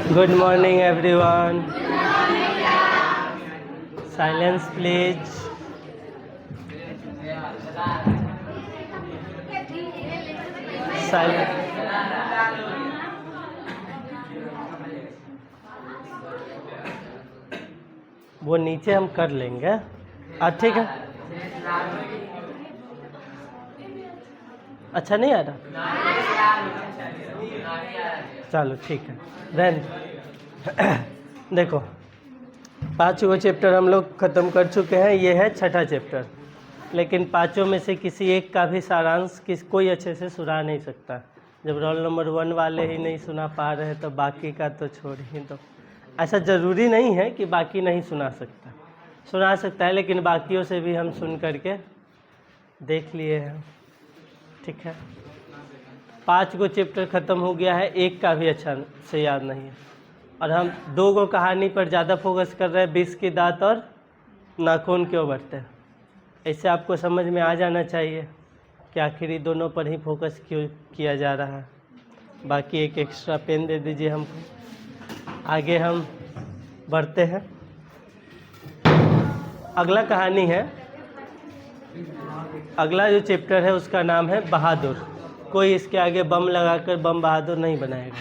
Good morning, everyone. Silence, please. Silence. वो नीचे हम कर लेंगे। ठीक है। अच्छा नहीं आ रहा? चलो ठीक है। देन देखो, 5 चैप्टर हम लोग ख़त्म कर चुके हैं। ये है छठा चैप्टर, लेकिन 5 में से किसी एक का भी सारांश कोई अच्छे से सुना नहीं सकता। जब रोल नंबर 1 वाले ही नहीं सुना पा रहे तो बाकी का तो छोड़ ही दो। ऐसा ज़रूरी नहीं है कि बाकी नहीं सुना सकता, सुना सकता है, लेकिन बाकियों से भी हम सुन करके देख लिए हैं। ठीक है, 5 चैप्टर ख़त्म हो गया है, एक का भी अच्छा से याद नहीं है। और हम 2 कहानी पर ज़्यादा फोकस कर रहे हैं, 20 की दांत और नाखून क्यों बढ़ते हैं। ऐसे आपको समझ में आ जाना चाहिए कि आखिर ये दोनों पर ही फोकस क्यों किया जा रहा है। बाकी एक एक्स्ट्रा पेन दे दीजिए हमको। आगे हम बढ़ते हैं। अगला कहानी है, अगला जो चैप्टर है उसका नाम है बहादुर। कोई इसके आगे बम लगाकर बम बहादुर नहीं बनाएगा।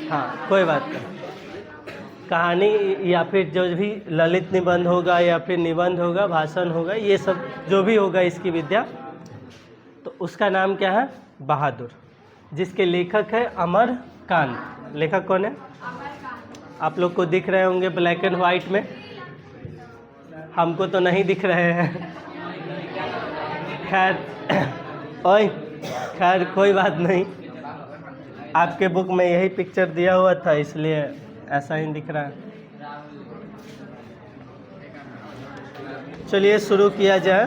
हाँ, कोई बात नहीं। कहानी या फिर जो भी ललित निबंध होगा या फिर निबंध होगा, भाषण होगा, ये सब जो भी होगा इसकी विद्या, तो उसका नाम क्या है? बहादुर, जिसके लेखक है अमरकांत। लेखक कौन है? आप लोग को दिख रहे होंगे ब्लैक एंड वाइट में, हमको तो नहीं दिख रहे हैं। खैर कोई बात नहीं, आपके बुक में यही पिक्चर दिया हुआ था इसलिए ऐसा ही दिख रहा है। चलिए शुरू किया जाए,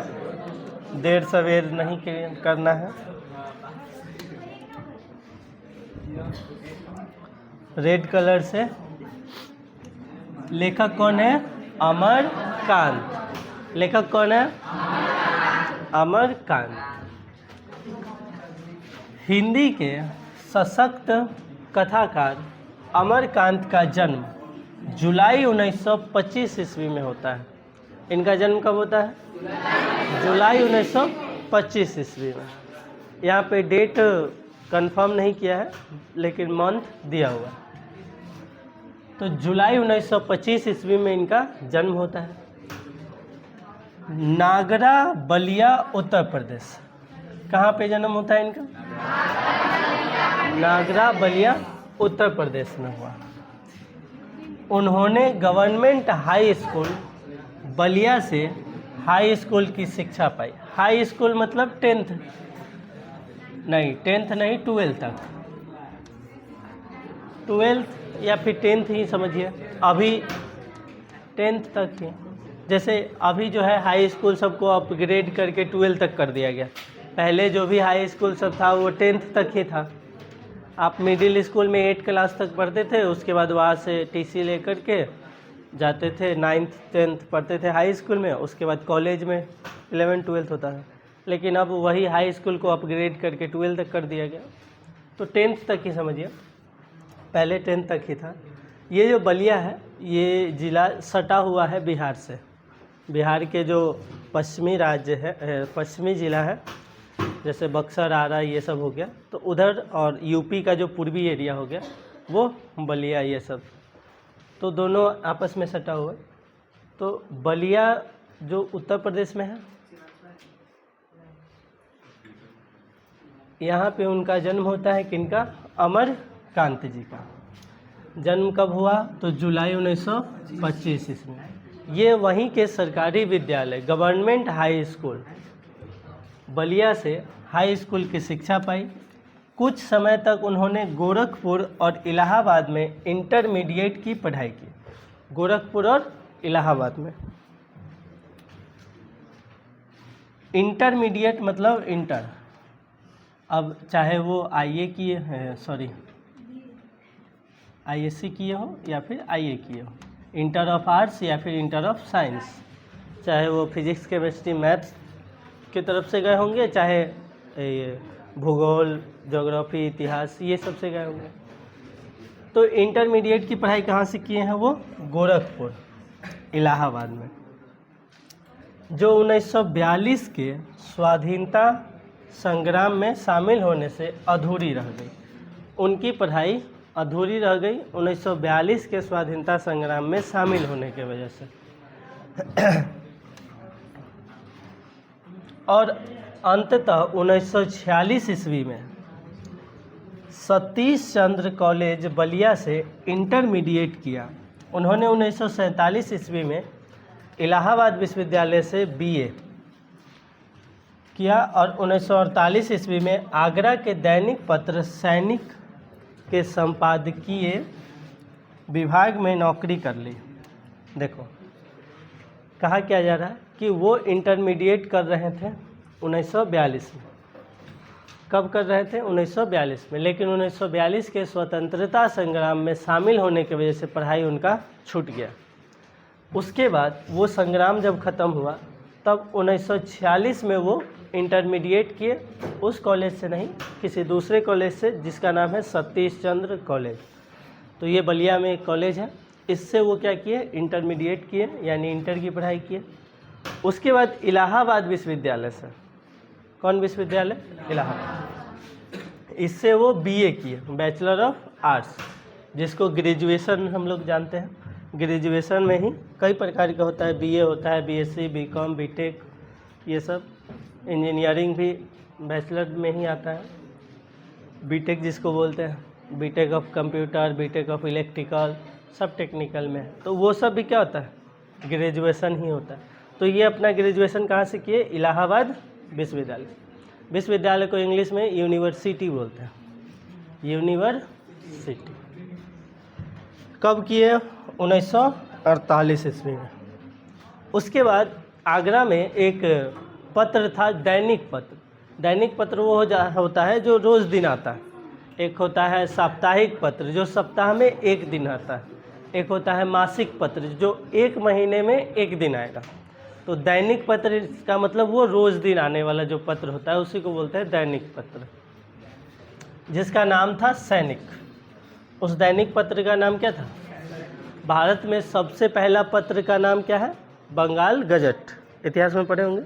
देर सवेर नहीं करना है। रेड कलर से। लेखक कौन है? अमरकांत। लेखक कौन है? अमरकांत। हिंदी के सशक्त कथाकार अमरकांत का जन्म जुलाई 1925 ईस्वी में होता है। इनका जन्म कब होता है? जुलाई 1925 ईस्वी में। यहाँ पे डेट कंफर्म नहीं किया है, लेकिन मंथ दिया हुआ है। तो जुलाई 1925 ईस्वी में इनका जन्म होता है। नागरा बलिया, उत्तर प्रदेश। कहाँ पे जन्म होता है इनका? नागरा बलिया, उत्तर प्रदेश में हुआ। उन्होंने गवर्नमेंट हाई स्कूल बलिया से हाई स्कूल की शिक्षा पाई। हाई स्कूल मतलब 10th नहीं, 12th तक। 12th या फिर 10th ही समझिए, अभी 10th तक ही। जैसे अभी जो है हाई स्कूल सबको अपग्रेड करके 12 तक कर दिया गया। पहले जो भी हाई स्कूल सब था वो 10th तक ही था। आप मिडिल स्कूल में 8 क्लास तक पढ़ते थे, उसके बाद वहाँ से टीसी लेकर के जाते थे, 9th 10th पढ़ते थे हाई स्कूल में, उसके बाद कॉलेज में 11th 12th होता था। लेकिन अब वही हाई स्कूल को अपग्रेड करके 12 तक कर दिया गया, तो 10th तक ही समझिए, पहले 10th तक ही था। ये जो बलिया है, ये ज़िला सटा हुआ है बिहार से। बिहार के जो पश्चिमी राज्य है, पश्चिमी ज़िला है, जैसे बक्सर, आरा, ये सब हो गया, तो उधर, और यूपी का जो पूर्वी एरिया हो गया वो बलिया, ये सब, तो दोनों आपस में सटा हुआ है। तो बलिया जो उत्तर प्रदेश में है, यहाँ पे उनका जन्म होता है। किनका? अमरकांत जी का जन्म कब हुआ? तो जुलाई 1925 ईस्वी में। ये वहीं के सरकारी विद्यालय गवर्नमेंट हाई स्कूल बलिया से हाई स्कूल की शिक्षा पाई। कुछ समय तक उन्होंने गोरखपुर और इलाहाबाद में इंटरमीडिएट की पढ़ाई की। गोरखपुर और इलाहाबाद में। इंटरमीडिएट मतलब इंटर, अब चाहे वो आईए किए हैं, सॉरी आईएससी किए हो या फिर आईए किए हो, इंटर ऑफ आर्ट्स या फिर इंटर ऑफ साइंस, चाहे वो फिजिक्स केमिस्ट्री मैथ्स की तरफ से गए होंगे, चाहे ये भूगोल ज्योग्राफी इतिहास ये सब से गए होंगे। तो इंटरमीडिएट की पढ़ाई कहाँ से किए हैं वो? गोरखपुर, इलाहाबाद में। जो 1942 के स्वाधीनता संग्राम में शामिल होने से अधूरी रह गई, उनकी पढ़ाई अधूरी रह गई 1942 के स्वाधीनता संग्राम में शामिल होने की वजह से। और अंततः 1946 ईस्वी में सतीश चंद्र कॉलेज बलिया से इंटरमीडिएट किया। उन्होंने 1947 ईस्वी में इलाहाबाद विश्वविद्यालय से बीए किया और 1948 ईस्वी में आगरा के दैनिक पत्र सैनिक के संपादकीय विभाग में नौकरी कर ली। देखो कहा क्या जा रहा है कि वो इंटरमीडिएट कर रहे थे 1942 में। कब कर रहे थे? 1942 में। लेकिन 1942 के स्वतंत्रता संग्राम में शामिल होने की वजह से पढ़ाई उनका छूट गया। उसके बाद वो संग्राम जब ख़त्म हुआ तब 1946 में वो इंटरमीडिएट किए, उस कॉलेज से नहीं, किसी दूसरे कॉलेज से जिसका नाम है सतीश चंद्र कॉलेज। तो ये बलिया में एक कॉलेज है, इससे वो क्या किए? इंटरमीडिएट किए, यानी इंटर की पढ़ाई किए। उसके बाद इलाहाबाद विश्वविद्यालय से, कौन विश्वविद्यालय? इलाहाबाद, इससे वो बीए किए, बैचलर ऑफ आर्ट्स, जिसको ग्रेजुएशन हम लोग जानते हैं। ग्रेजुएशन में ही कई प्रकार का होता है, बीए होता है, बीएससी, बीकॉम, बीटेक, ये सब। इंजीनियरिंग भी बैचलर में ही आता है। बीटेक जिसको बोलते हैं, BTech of computer, BTech of electrical, सब टेक्निकल में है। तो वो सब भी क्या होता है? ग्रेजुएशन ही होता है। तो ये अपना ग्रेजुएशन कहाँ से किए? इलाहाबाद विश्वविद्यालय। विश्वविद्यालय को इंग्लिश में यूनिवर्सिटी बोलते हैं, यूनिवर्सिटी। कब किए? 1948 ईस्वी में। उसके बाद आगरा में एक पत्र था, दैनिक पत्र। दैनिक पत्र वो होता है जो रोज़ दिन आता है। एक होता है साप्ताहिक पत्र जो सप्ताह में एक दिन आता है। एक होता है मासिक पत्र जो एक महीने में एक दिन आएगा। तो दैनिक पत्र का मतलब वो रोज़ दिन आने वाला जो पत्र होता है उसी को बोलते हैं दैनिक पत्र, जिसका नाम था सैनिक। उस दैनिक पत्र का नाम क्या था? भारत में सबसे पहला पत्र का नाम क्या है? बंगाल गजट। इतिहास में पढ़े होंगे,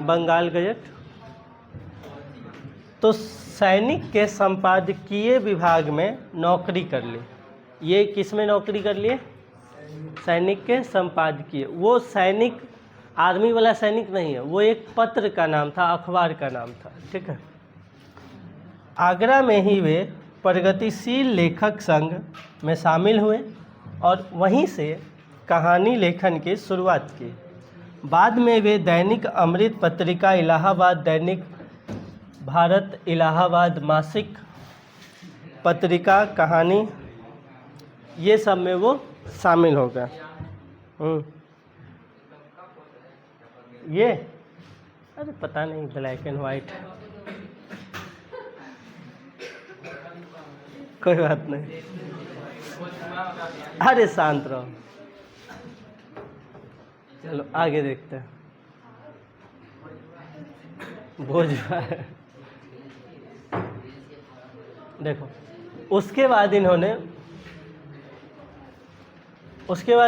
बंगाल गजट। तो सैनिक के संपादकीय विभाग में नौकरी कर ली। ये किस में नौकरी कर लिए? सैनिक के संपादकीय। वो सैनिक आर्मी वाला सैनिक नहीं है, वो एक पत्र का नाम था, अखबार का नाम था, ठीक है। आगरा में ही वे प्रगतिशील लेखक संघ में शामिल हुए और वहीं से कहानी लेखन की शुरुआत की। बाद में वे दैनिक अमृत पत्रिका, इलाहाबाद दैनिक भारत, इलाहाबाद मासिक पत्रिका, कहानी, ये सब में वो शामिल हो गए। ये अरे पता नहीं, ब्लैक एंड वाइट, कोई बात नहीं, अरे शांत रहो। चलो आगे देखते हैं। बोझ देखो, उसके बाद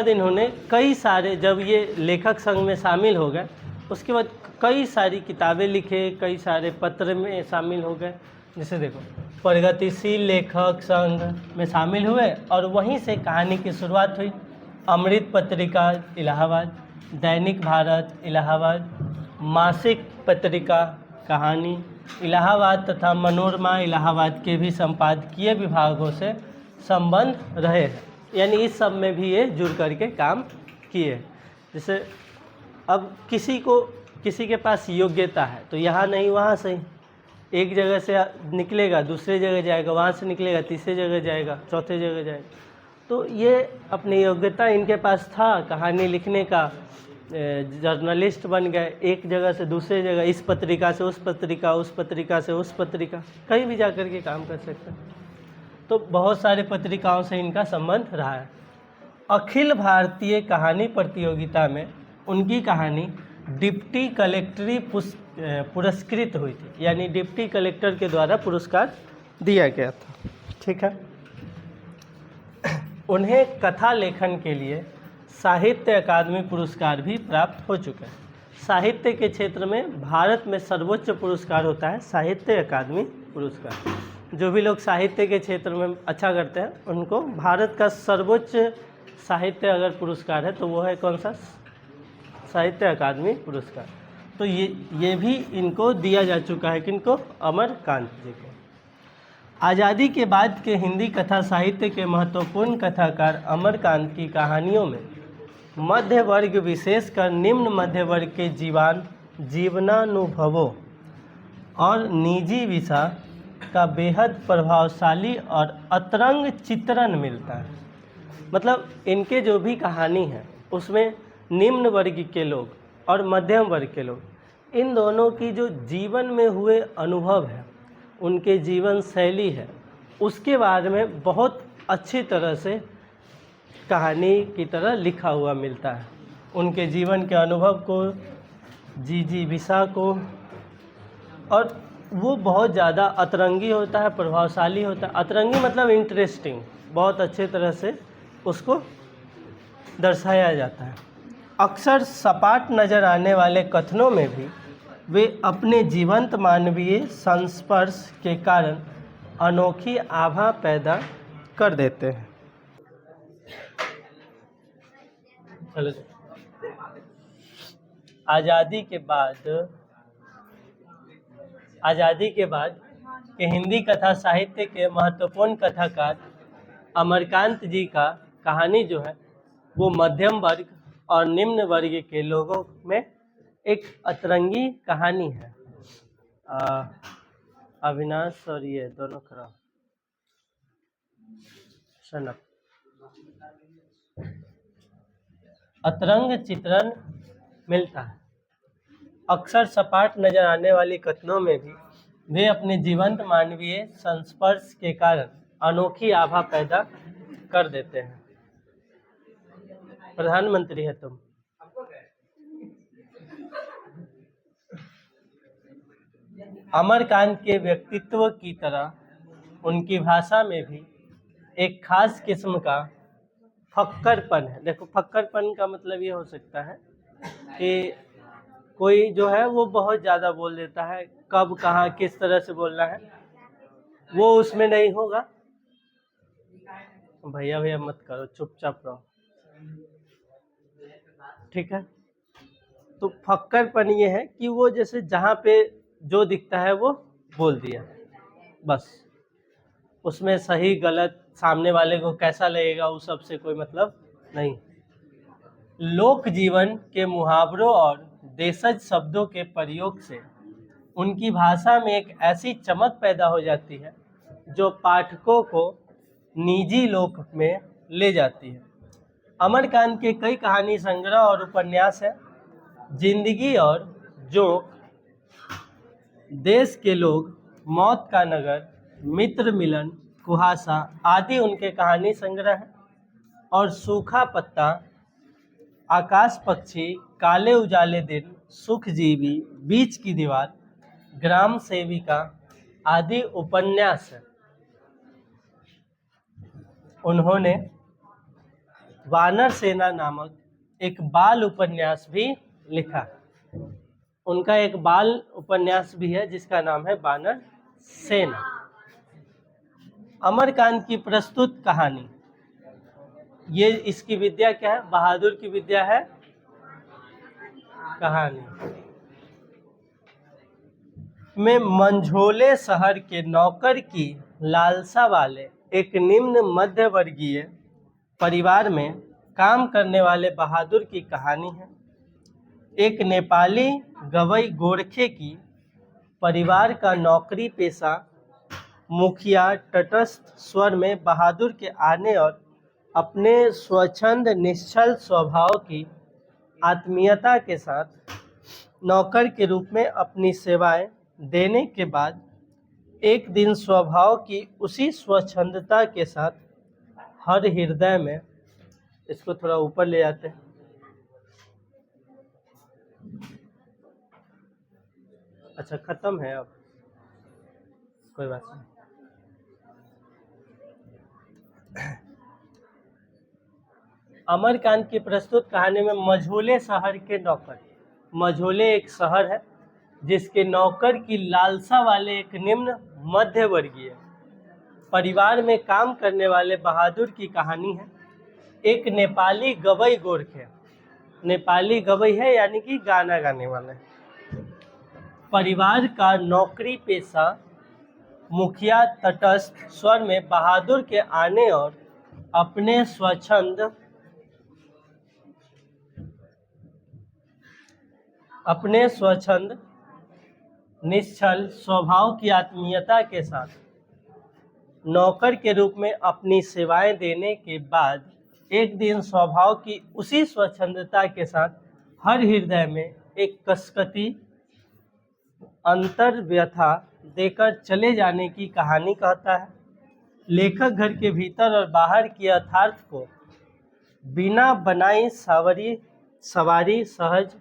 इन्होंने कई सारे, जब ये लेखक संघ में शामिल हो गए उसके बाद कई सारी किताबें लिखे, कई सारे पत्र में शामिल हो गए। जैसे देखो, प्रगतिशील लेखक संघ में शामिल हुए और वहीं से कहानी की शुरुआत हुई। अमृत पत्रिका इलाहाबाद, दैनिक भारत इलाहाबाद, मासिक पत्रिका कहानी इलाहाबाद तथा मनोरमा इलाहाबाद के भी संपादकीय विभागों से संबंध रहे हैं। यानी इस सब में भी ये जुड़ करके काम किए। जैसे अब किसी के पास योग्यता है तो यहाँ नहीं वहाँ से, एक जगह से निकलेगा दूसरे जगह जाएगा, वहाँ से निकलेगा तीसरे जगह जाएगा, चौथे जगह जाएगा। तो ये अपनी योग्यता इनके पास था कहानी लिखने का, जर्नलिस्ट बन गए, एक जगह से दूसरे जगह, इस पत्रिका से उस पत्रिका, उस पत्रिका से उस पत्रिका, कहीं भी जाकर के काम कर सकते हैं। तो बहुत सारे पत्रिकाओं से इनका संबंध रहा है। अखिल भारतीय कहानी प्रतियोगिता में उनकी कहानी डिप्टी कलेक्टरी पुरस्कृत हुई थी, यानी डिप्टी कलेक्टर के द्वारा पुरस्कार दिया गया था, ठीक है। उन्हें कथा लेखन के लिए साहित्य अकादमी पुरस्कार भी प्राप्त हो चुका है। साहित्य के क्षेत्र में भारत में सर्वोच्च पुरस्कार होता है साहित्य अकादमी पुरस्कार। जो भी लोग साहित्य के क्षेत्र में अच्छा करते हैं उनको भारत का सर्वोच्च साहित्य अगर पुरस्कार है तो वो है कौन सा? साहित्य अकादमी पुरस्कार। तो ये भी इनको दिया जा चुका है, किनको? अमरकांत जी को। आज़ादी के बाद के हिंदी कथा साहित्य के महत्वपूर्ण कथाकार अमरकांत की कहानियों में मध्य वर्ग, विशेषकर निम्न मध्य वर्ग के जीवनानुभवों और निजी विषय का बेहद प्रभावशाली और अतरंग चित्रण मिलता है। मतलब इनके जो भी कहानी है उसमें निम्न वर्ग के लोग और मध्यम वर्ग के लोग, इन दोनों की जो जीवन में हुए अनुभव है, उनके जीवन शैली है, उसके बारे में बहुत अच्छी तरह से कहानी की तरह लिखा हुआ मिलता है। उनके जीवन के अनुभव को, जीविका को, और वो बहुत ज़्यादा अतरंगी होता है, प्रभावशाली होता है। अतरंगी मतलब इंटरेस्टिंग, बहुत अच्छे तरह से उसको दर्शाया जाता है। अक्सर सपाट नज़र आने वाले कथनों में भी वे अपने जीवंत मानवीय संस्पर्श के कारण अनोखी आभा पैदा कर देते हैं। चलो, आज़ादी के बाद के हिंदी कथा साहित्य के महत्वपूर्ण कथाकार अमरकांत जी का कहानी जो है वो मध्यम वर्ग और निम्न वर्ग के लोगों में एक अतरंगी कहानी है। अविनाश और ये दोनों खराब सनक अतरंग चित्रण मिलता है। अक्सर सपाट नजर आने वाली कथनों में भी वे अपने जीवंत मानवीय संस्पर्श के कारण अनोखी आभा पैदा कर देते हैं। प्रधानमंत्री है तुम। अमरकांत के व्यक्तित्व की तरह उनकी भाषा में भी एक खास किस्म का फक्करपन है। देखो, फक्करपन का मतलब ये हो सकता है कि कोई जो है वो बहुत ज़्यादा बोल देता है, कब कहाँ किस तरह से बोलना है वो उसमें नहीं होगा। भैया मत करो, चुपचाप रहो, ठीक है। तो फक्करपन ये है कि वो जैसे जहाँ पे जो दिखता है वो बोल दिया, बस उसमें सही गलत सामने वाले को कैसा लगेगा उस सब से कोई मतलब नहीं। लोक जीवन के मुहावरों और देशज शब्दों के प्रयोग से उनकी भाषा में एक ऐसी चमक पैदा हो जाती है जो पाठकों को निजी लोक में ले जाती है। अमरकांत के कई कहानी संग्रह और उपन्यास हैं। जिंदगी और जोक, देश के लोग, मौत का नगर, मित्र मिलन, कुहासा आदि उनके कहानी संग्रह हैं। और सूखा पत्ता, आकाश पक्षी, काले उजाले दिन, सुखजीवी, बीच की दीवार, ग्राम सेविका आदि उपन्यास है। उन्होंने वानर सेना नामक एक बाल उपन्यास भी लिखा। उनका एक बाल उपन्यास भी है जिसका नाम है वानर सेना। अमरकांत की प्रस्तुत कहानी, ये इसकी विद्या क्या है? बहादुर की विद्या है कहानी। में मंझोले शहर के नौकर की लालसा वाले एक निम्न मध्य वर्गीय परिवार में काम करने वाले बहादुर की कहानी है। एक नेपाली गवई गोरखे की परिवार का नौकरी पेशा मुखिया तटस्थ स्वर में बहादुर के आने और अपने स्वच्छंद निश्चल स्वभाव की आत्मीयता के साथ नौकर के रूप में अपनी सेवाएं देने के बाद एक दिन स्वभाव की उसी स्वच्छंदता के साथ हर हृदय में, इसको थोड़ा ऊपर ले जाते हैं, अच्छा खत्म है अब, कोई बात नहीं। अमरकांत की प्रस्तुत कहानी में मझोले शहर के नौकर, मझोले एक शहर है जिसके नौकर की लालसा वाले एक निम्न मध्य वर्गीय परिवार में काम करने वाले बहादुर की कहानी है। एक नेपाली गवई गोरखे, नेपाली गवई है यानी कि गाना गाने वाले, परिवार का नौकरी पेशा मुखिया तटस्थ स्वर में बहादुर के आने और अपने स्वच्छंद निश्चल स्वभाव की आत्मीयता के साथ नौकर के रूप में अपनी सेवाएं देने के बाद एक दिन स्वभाव की उसी स्वच्छंदता के साथ हर हृदय में एक कसकती अंतर व्यथा देकर चले जाने की कहानी कहता है। लेखक घर के भीतर और बाहर की यथार्थ को बिना बनाई सवारी सहज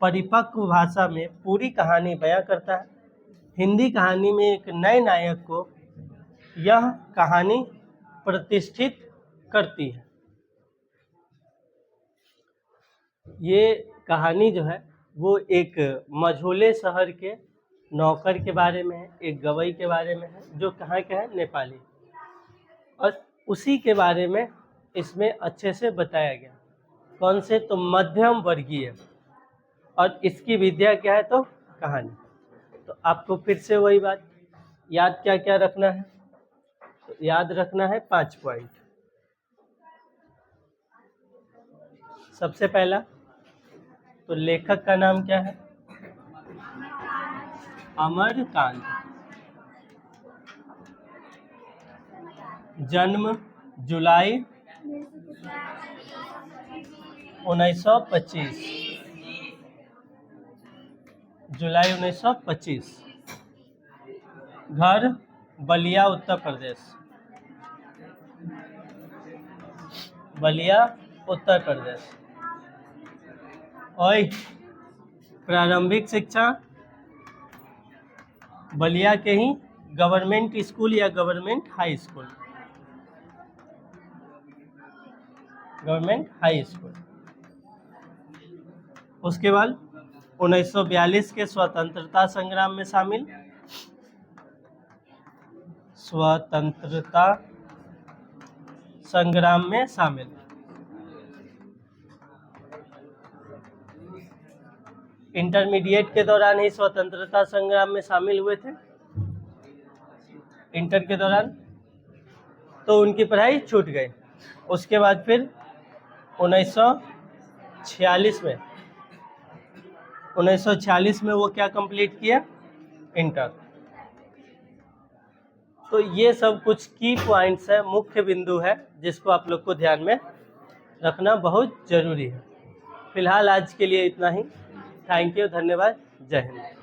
परिपक्व भाषा में पूरी कहानी बयां करता है। हिंदी कहानी में एक नए नायक को यह कहानी प्रतिष्ठित करती है। ये कहानी जो है वो एक मझोले शहर के नौकर के बारे में है, एक गवई के बारे में है जो कहाँ के है, नेपाली, और उसी के बारे में इसमें अच्छे से बताया गया। कौन से, तो मध्यम वर्गीय, और इसकी विद्या क्या है, तो कहानी। तो आपको फिर से वही बात याद क्या क्या रखना है, तो याद रखना है 5 पॉइंट। सबसे पहला तो लेखक का नाम क्या है, अमरकांत। जन्म जुलाई 1925, जुलाई 1925। घर बलिया उत्तर प्रदेश, बलिया उत्तर प्रदेश। और प्रारंभिक शिक्षा बलिया के ही गवर्नमेंट स्कूल या government high school, government high school. उसके बाद 1942 के स्वतंत्रता संग्राम में शामिल, स्वतंत्रता संग्राम में शामिल। इंटरमीडिएट के दौरान ही स्वतंत्रता संग्राम में शामिल हुए थे, इंटर के दौरान, तो उनकी पढ़ाई छूट गई। उसके बाद फिर 1946 में वो क्या कंप्लीट किया, इंटर। तो ये सब कुछ की पॉइंट्स है, मुख्य बिंदु है जिसको आप लोग को ध्यान में रखना बहुत जरूरी है। फिलहाल आज के लिए इतना ही। थैंक यू, धन्यवाद, जय हिंद।